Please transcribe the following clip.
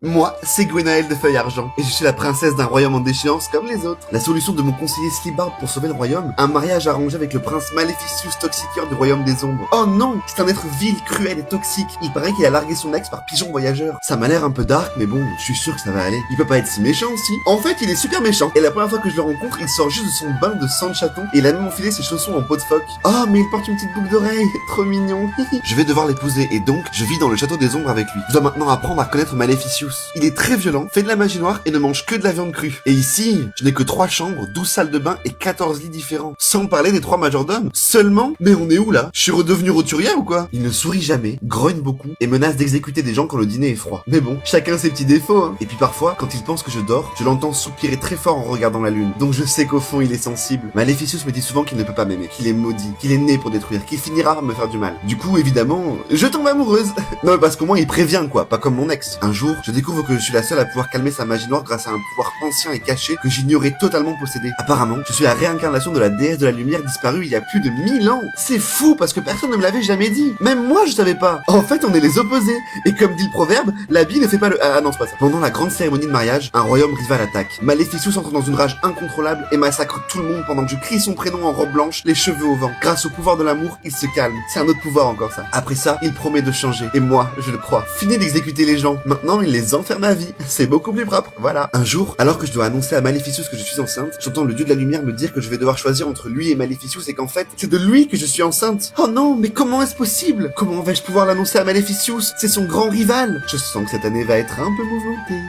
Moi, c'est Gwenaëlle de Feuille Argent, et je suis la princesse d'un royaume en déchéance comme les autres. La solution de mon conseiller Slibarbe pour sauver le royaume, un mariage arrangé avec le prince Maléficius Toxiqueur du royaume des ombres. Oh non, c'est un être vil, cruel et toxique. Il paraît qu'il a largué son ex par pigeon voyageur. Ça m'a l'air un peu dark, mais bon, je suis sûr que ça va aller. Il peut pas être si méchant aussi. En fait, il est super méchant, et la première fois que je le rencontre, il sort juste de son bain de sang de chaton, et il a même enfilé ses chaussons en peau de phoque. Oh, mais il porte une petite boucle d'oreille, trop mignon. Je vais devoir l'épouser, et donc, je vis dans le château des ombres avec lui. Je dois maintenant apprendre à connaître Maléficius. Il est très violent, fait de la magie noire et ne mange que de la viande crue. Et ici, je n'ai que 3 chambres, 12 salles de bain et 14 lits différents. Sans parler des 3 majordomes. Seulement? Mais on est où là? Je suis redevenu roturier ou quoi? Il ne sourit jamais, grogne beaucoup et menace d'exécuter des gens quand le dîner est froid. Mais bon, chacun ses petits défauts, hein. Et puis parfois, quand il pense que je dors, je l'entends soupirer très fort en regardant la lune. Donc je sais qu'au fond, il est sensible. Maléficius me dit souvent qu'il ne peut pas m'aimer, qu'il est maudit, qu'il est né pour détruire, qu'il finira par me faire du mal. Du coup, évidemment, je tombe amoureuse. Non mais parce qu'au moins il prévient quoi, pas comme mon ex. Un jour, je découvre que je suis la seule à pouvoir calmer sa magie noire grâce à un pouvoir ancien et caché que j'ignorais totalement posséder. Apparemment, je suis la réincarnation de la déesse de la lumière disparue il y a plus de 1000 ans. C'est fou parce que personne ne me l'avait jamais dit. Même moi je savais pas. En fait, on est les opposés. Et comme dit le proverbe, l'habit ne fait pas le... Ah non, c'est pas ça. Pendant la grande cérémonie de mariage, un royaume rival attaque. Maléficius entre dans une rage incontrôlable et massacre tout le monde pendant que je crie son prénom en robe blanche, les cheveux au vent. Grâce au pouvoir de l'amour, il se calme. C'est un autre pouvoir encore ça. Après ça, il promet de changer. Et moi, je le crois. Fini d'exécuter les gens. Maintenant, il les enferme à vie. C'est beaucoup plus propre. Voilà. Un jour, alors que je dois annoncer à Maléficius que je suis enceinte, j'entends le dieu de la lumière me dire que je vais devoir choisir entre lui et Maléficius et qu'en fait, c'est de lui que je suis enceinte. Oh non, mais comment est-ce possible? Comment vais-je pouvoir l'annoncer à Maléficius? C'est son grand rival. Je sens que cette année va être un peu mouvementée.